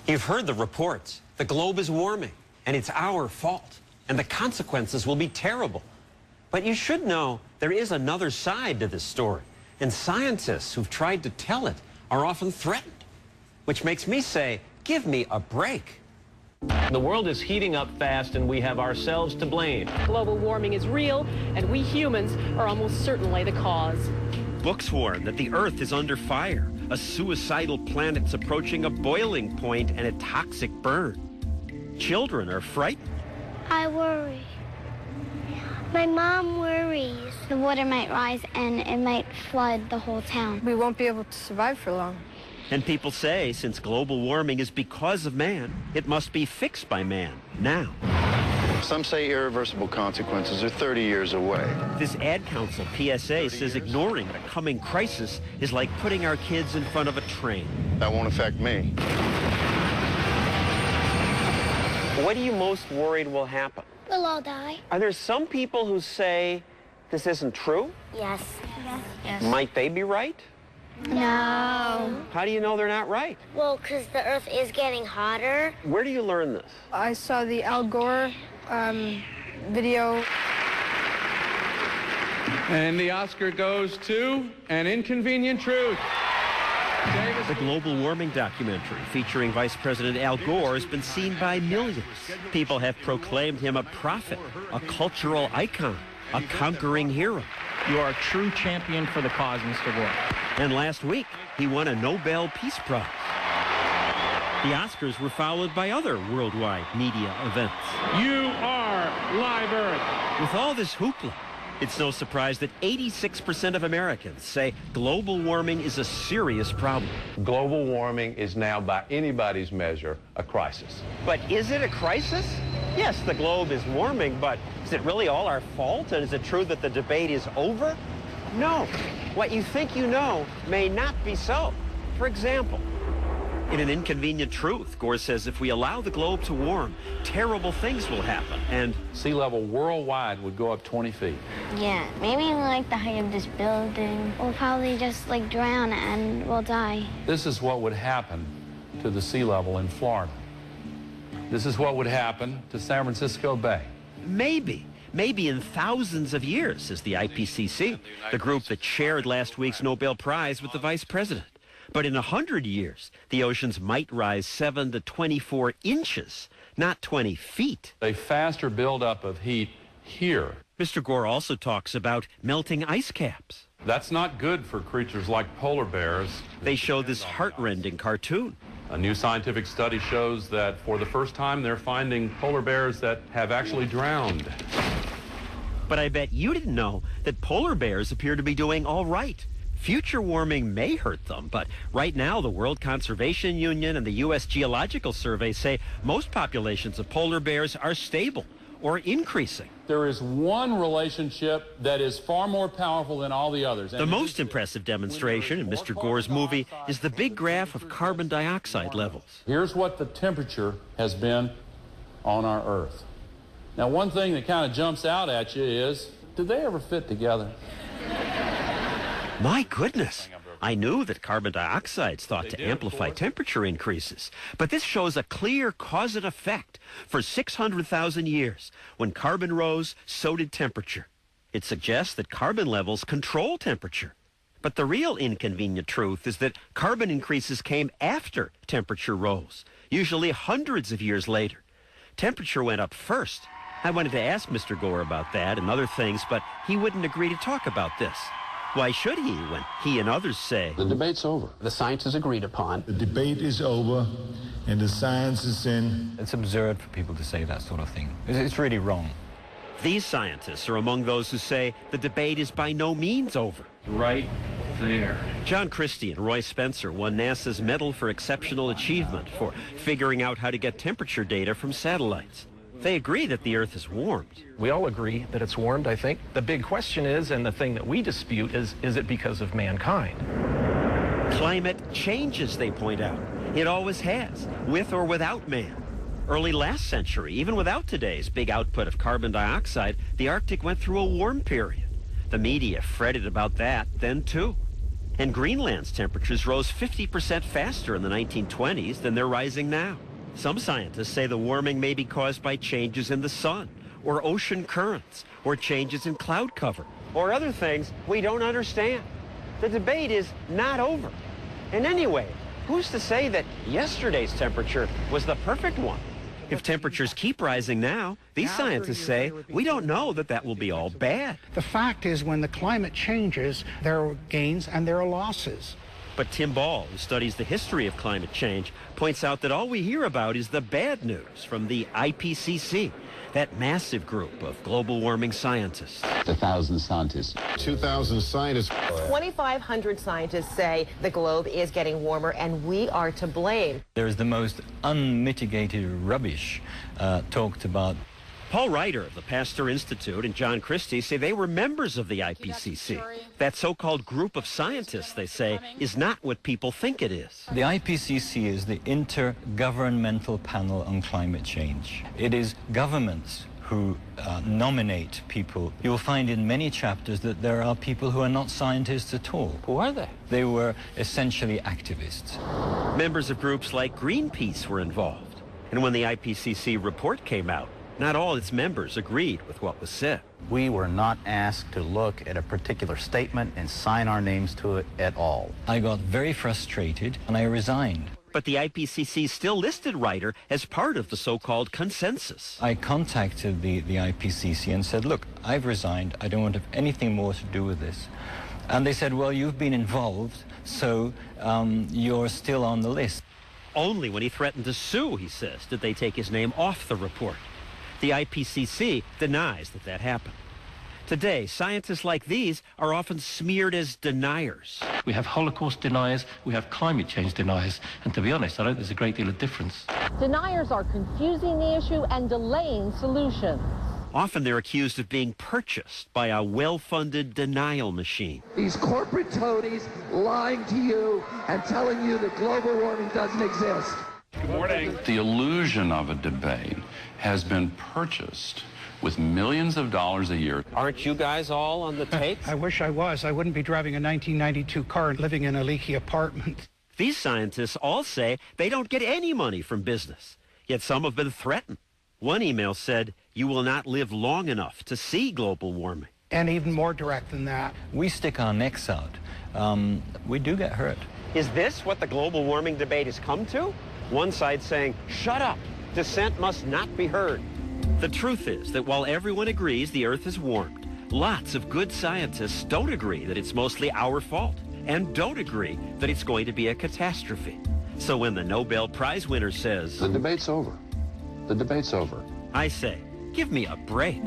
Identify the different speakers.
Speaker 1: You've heard the reports. The globe is warming, and it's our fault, and the consequences will be terrible. But you should know there is another side to this story, and scientists who've tried to tell it are often threatened, which makes me say, give me a break.
Speaker 2: The world is heating up fast, and we have ourselves to blame.
Speaker 3: Global warming is real, and we humans are almost certainly the cause.
Speaker 1: Books warn that the Earth is under fire. A suicidal planet's approaching a boiling point and a toxic burn. Children are frightened.
Speaker 4: I worry. My mom worries. The water might rise and it might flood the whole town.
Speaker 5: We won't be able to survive for long.
Speaker 1: And people say since global warming is because of man, it must be fixed by man now.
Speaker 6: Some say irreversible consequences are 30 years away.
Speaker 1: This Ad Council PSA says ignoring the coming crisis is like putting our kids in front of a train.
Speaker 6: That won't affect me.
Speaker 1: What are you most worried will happen?
Speaker 4: We'll all die.
Speaker 1: Are there some people who say this isn't true?
Speaker 4: Yes. Yes.
Speaker 1: Might they be right?
Speaker 4: No.
Speaker 1: How do you know they're not right?
Speaker 4: Well, because the Earth is getting hotter.
Speaker 1: Where do you learn this?
Speaker 5: I saw the Al Gore video.
Speaker 7: And the Oscar goes to An Inconvenient Truth.
Speaker 1: The global warming documentary featuring Vice President Al Gore has been seen by millions. People have proclaimed him a prophet, a cultural icon, a conquering hero.
Speaker 2: You are a true champion for the cause, Mr. Gore.
Speaker 1: And last week, he won a Nobel Peace Prize. The Oscars were followed by other worldwide media events.
Speaker 7: You are Live Earth.
Speaker 1: With all this hoopla, it's no surprise that 86% of Americans say global warming is a serious problem.
Speaker 8: Global warming is now, by anybody's measure, a crisis.
Speaker 1: But is it a crisis? Yes, the globe is warming, but is it really all our fault? And is it true that the debate is over? No. What you think you know may not be so. For example, in An Inconvenient Truth, Gore says if we allow the globe to warm, terrible things will happen, and
Speaker 8: Sea level worldwide would go up 20 feet.
Speaker 4: Yeah, maybe like the height of this building. We'll probably just like drown and we'll die.
Speaker 8: This is what would happen to the sea level in Florida. This is what would happen to San Francisco Bay.
Speaker 1: maybe in thousands of years, says the IPCC, the group that shared last week's Nobel Prize with the vice president. But in 100 years, the oceans might rise 7 to 24 inches, not 20 feet.
Speaker 8: A faster buildup of heat here.
Speaker 1: Mr. Gore also talks about melting ice caps.
Speaker 8: That's not good for creatures like polar bears.
Speaker 1: They show this heart-rending cartoon.
Speaker 8: A new scientific study shows that for the first time they're finding polar bears that have actually drowned.
Speaker 1: But I bet you didn't know that polar bears appear to be doing all right. Future warming may hurt them, but right now the World Conservation Union and the U.S. Geological Survey say most populations of polar bears are stable or increasing.
Speaker 8: There is one relationship that is far more powerful than all the others.
Speaker 1: The most impressive demonstration in Mr. Gore's movie is the big graph of carbon dioxide levels.
Speaker 8: Here's what the temperature has been on our Earth. Now, one thing that kind of jumps out at you is, did they ever fit together?
Speaker 1: My goodness, I knew that carbon dioxide's thought to amplify temperature increases, but this shows a clear cause and effect. For 600,000 years, when carbon rose, so did temperature. It suggests that carbon levels control temperature. But the real inconvenient truth is that carbon increases came after temperature rose, usually hundreds of years later. Temperature went up first. I wanted to ask Mr. Gore about that and other things, but he wouldn't agree to talk about this. Why should he when he and others say
Speaker 6: The debate's over.
Speaker 2: The science is agreed upon.
Speaker 9: The debate is over and the science is in.
Speaker 10: It's absurd for people to say that sort of thing. It's really wrong.
Speaker 1: these scientists are among those who say the debate is by no means over?
Speaker 7: Right there.
Speaker 1: John Christie and Roy Spencer won NASA's Medal for Exceptional Achievement for figuring out how to get temperature data from satellites. They agree that the Earth is warmed.
Speaker 2: We all agree that it's warmed, I think. The big question is, and the thing that we dispute is it because of mankind?
Speaker 1: Climate changes, they point out. It always has, with or without man. Early last century, even without today's big output of carbon dioxide, the Arctic went through a warm period. The media fretted about that then, too. And Greenland's temperatures rose 50% faster in the 1920s than they're rising now. Some scientists say the warming may be caused by changes in the sun, or ocean currents, or changes in cloud cover, or other things we don't understand. The debate is not over. And anyway, who's to say that yesterday's temperature was the perfect one? If temperatures keep rising now, these scientists say we don't know that that will be all bad.
Speaker 11: The fact is, when the climate changes, there are gains and there are losses.
Speaker 1: But Tim Ball, who studies the history of climate change, points out that all we hear about is the bad news from the IPCC, that massive group of global warming scientists.
Speaker 12: 1,000 scientists.
Speaker 9: 2,000 scientists.
Speaker 13: 2,500 scientists say the globe is getting warmer and we are to blame.
Speaker 10: There's the most unmitigated rubbish talked about.
Speaker 1: Paul Ryder of the Pasteur Institute and John Christie say they were members of the IPCC. That so-called group of scientists, they say, is not what people think it is.
Speaker 10: The IPCC is the Intergovernmental Panel on Climate Change. It is governments who nominate people. You'll find in many chapters that there are people who are not scientists at all.
Speaker 2: Who are they?
Speaker 10: They were essentially activists.
Speaker 1: Members of groups like Greenpeace were involved. And when the IPCC report came out, not all its members agreed with what was said.
Speaker 14: We were not asked to look at a particular statement and sign our names to it at all.
Speaker 10: I got very frustrated and I resigned.
Speaker 1: But the IPCC still listed Ryder as part of the so-called consensus.
Speaker 10: I contacted the IPCC and said, look, I've resigned. I don't want to have anything more to do with this. And they said, well, you've been involved, so you're still on the list.
Speaker 1: Only when he threatened to sue, he says, did they take his name off the report. The IPCC denies that that happened. Today, scientists like these are often smeared as deniers.
Speaker 15: We have Holocaust deniers, we have climate change deniers, and to be honest, I don't think there's a great deal of difference.
Speaker 16: Deniers are confusing the issue and delaying solutions.
Speaker 1: Often they're accused of being purchased by a well-funded denial machine.
Speaker 17: These corporate toadies lying to you and telling you that global warming doesn't exist.
Speaker 8: Good morning. The illusion of a debate has been purchased with millions of dollars a year.
Speaker 1: Aren't you guys all on the tape?
Speaker 11: I wish I was. I wouldn't be driving a 1992 car and living in a leaky apartment.
Speaker 1: These scientists all say they don't get any money from business, yet some have been threatened. One email said, you will not live long enough to see global warming.
Speaker 11: And even more direct than that.
Speaker 10: We stick our necks out. We do get hurt.
Speaker 1: Is this what the global warming debate has come to? One side saying, shut up, dissent must not be heard. The truth is that while everyone agrees the Earth is warmed, lots of good scientists don't agree that it's mostly our fault and don't agree that it's going to be a catastrophe. So when the Nobel Prize winner says,
Speaker 6: the debate's over. The debate's over.
Speaker 1: I say, give me a break.